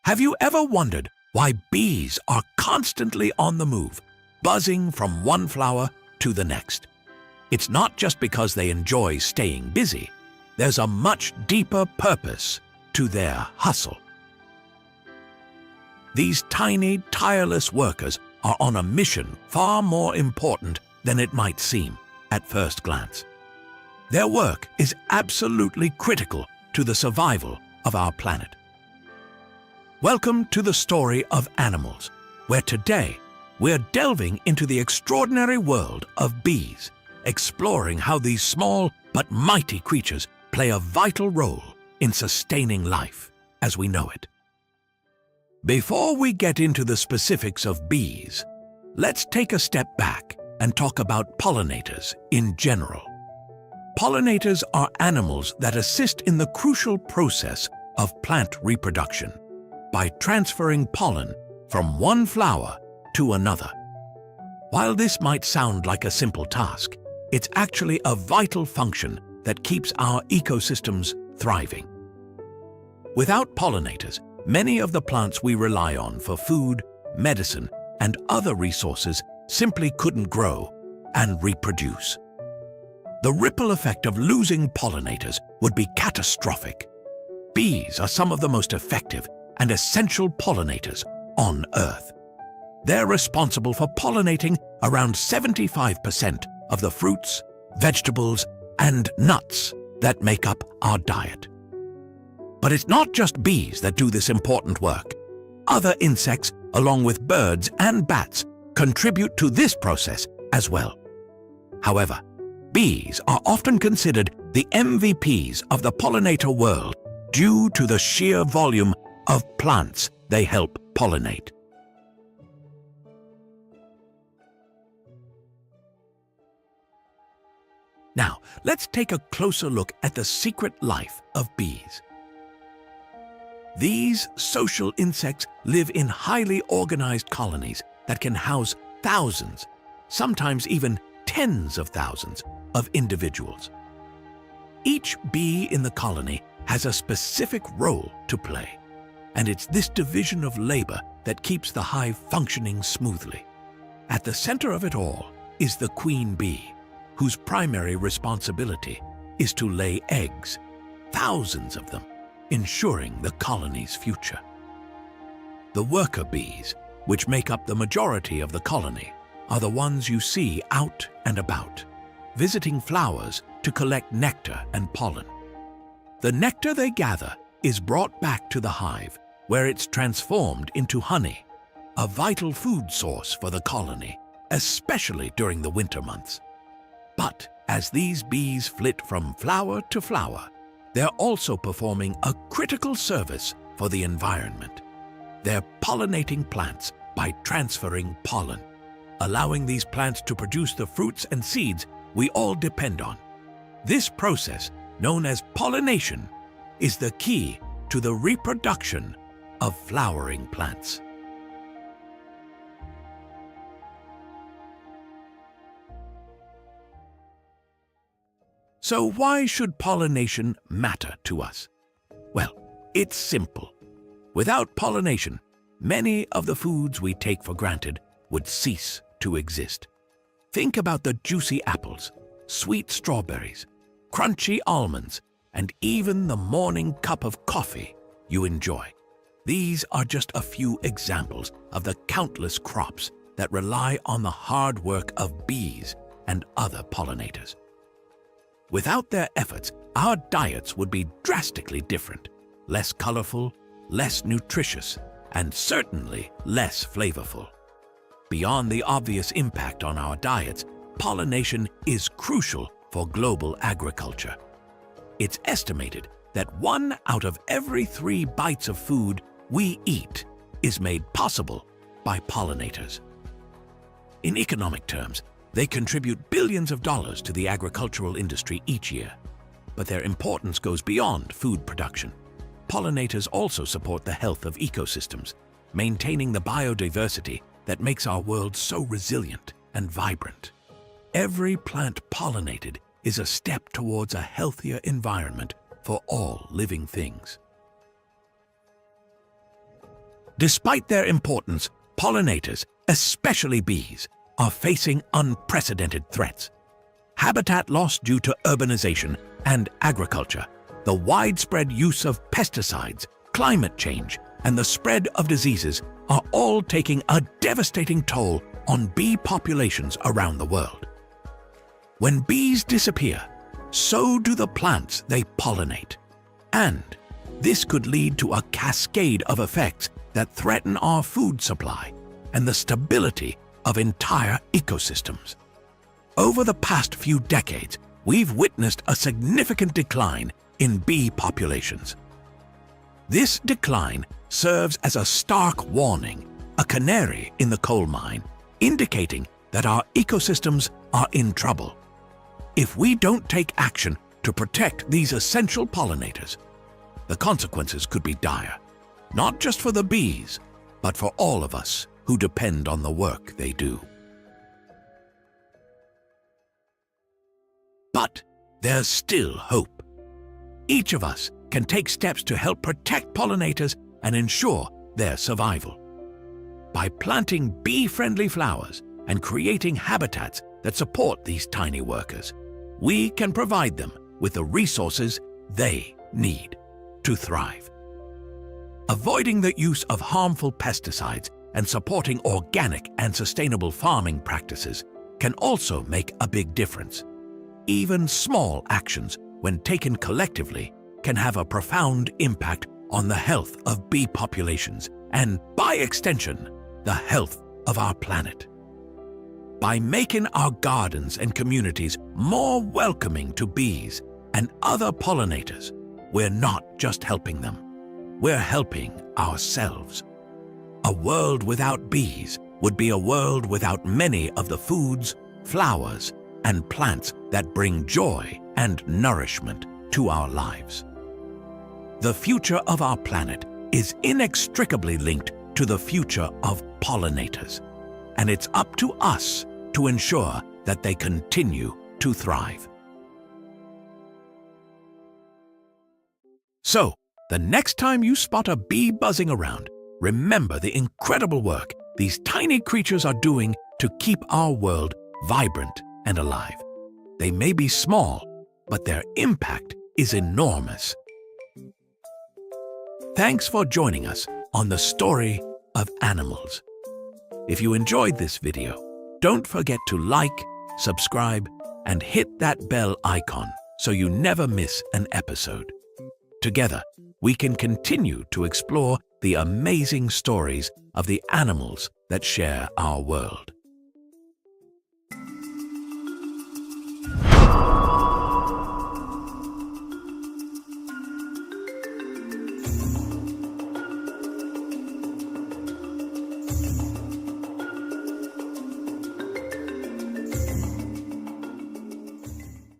Have you ever wondered why bees are constantly on the move, buzzing from one flower to the next? It's not just because they enjoy staying busy. There's a much deeper purpose to their hustle. These tiny, tireless workers are on a mission far more important than it might seem at first glance. Their work is absolutely critical to the survival of our planet. Welcome to the story of animals, where today we're delving into the extraordinary world of bees, exploring how these small but mighty creatures play a vital role in sustaining life as we know it. Before we get into the specifics of bees, let's take a step back and talk about pollinators in general. Pollinators are animals that assist in the crucial process of plant reproduction by transferring pollen from one flower to another. While this might sound like a simple task, it's actually a vital function that keeps our ecosystems thriving. Without pollinators, many of the plants we rely on for food, medicine, and other resources simply couldn't grow and reproduce. The ripple effect of losing pollinators would be catastrophic. Bees are some of the most effective and essential pollinators on Earth. They're responsible for pollinating around 75% of the fruits, vegetables, and nuts that make up our diet. But it's not just bees that do this important work. Other insects, along with birds and bats, contribute to this process as well. However, bees are often considered the MVPs of the pollinator world due to the sheer volume of plants they help pollinate. Now, let's take a closer look at the secret life of bees. These social insects live in highly organized colonies that can house thousands, sometimes even tens of thousands of individuals. Each bee in the colony has a specific role to play, and it's this division of labor that keeps the hive functioning smoothly. At the center of it all is the queen bee, whose primary responsibility is to lay eggs, thousands of them, ensuring the colony's future. The worker bees, which make up the majority of the colony, are the ones you see out and about, visiting flowers to collect nectar and pollen. The nectar they gather is brought back to the hive, where it's transformed into honey, a vital food source for the colony, especially during the winter months. But as these bees flit from flower to flower, they're also performing a critical service for the environment. They're pollinating plants by transferring pollen, allowing these plants to produce the fruits and seeds we all depend on. This process, known as pollination, is the key to the reproduction of flowering plants. So why should pollination matter to us? Well, it's simple. Without pollination, many of the foods we take for granted would cease to exist. Think about the juicy apples, sweet strawberries, crunchy almonds, and even the morning cup of coffee you enjoy. These are just a few examples of the countless crops that rely on the hard work of bees and other pollinators. Without their efforts, our diets would be drastically different, less colorful, less nutritious, and certainly less flavorful. Beyond the obvious impact on our diets, pollination is crucial for global agriculture. It's estimated that 1 out of every 3 bites of food we eat is made possible by pollinators. In economic terms, they contribute billions of dollars to the agricultural industry each year. But their importance goes beyond food production. Pollinators also support the health of ecosystems, maintaining the biodiversity that makes our world so resilient and vibrant. Every plant pollinated is a step towards a healthier environment for all living things. Despite their importance, pollinators, especially bees, are facing unprecedented threats. Habitat loss due to urbanization and agriculture, the widespread use of pesticides, climate change, and the spread of diseases are all taking a devastating toll on bee populations around the world. When bees disappear, so do the plants they pollinate. And this could lead to a cascade of effects that threaten our food supply and the stability of entire ecosystems. Over the past few decades, we've witnessed a significant decline in bee populations. This decline serves as a stark warning, a canary in the coal mine, indicating that our ecosystems are in trouble. If we don't take action to protect these essential pollinators, the consequences could be dire, not just for the bees, but for all of us who depend on the work they do. But there's still hope. Each of us can take steps to help protect pollinators and ensure their survival. By planting bee-friendly flowers and creating habitats that support these tiny workers, we can provide them with the resources they need to thrive. Avoiding the use of harmful pesticides and supporting organic and sustainable farming practices can also make a big difference. Even small actions, when taken collectively, can have a profound impact on the health of bee populations and, by extension, the health of our planet. By making our gardens and communities more welcoming to bees and other pollinators, we're not just helping them, we're helping ourselves. A world without bees would be a world without many of the foods, flowers, and plants that bring joy and nourishment to our lives. The future of our planet is inextricably linked to the future of pollinators, and it's up to us to ensure that they continue to thrive. So, the next time you spot a bee buzzing around, remember the incredible work these tiny creatures are doing to keep our world vibrant and alive. They may be small, but their impact is enormous. Thanks for joining us on the story of animals. If you enjoyed this video, don't forget to like, subscribe, and hit that bell icon so you never miss an episode. Together, we can continue to explore the amazing stories of the animals that share our world.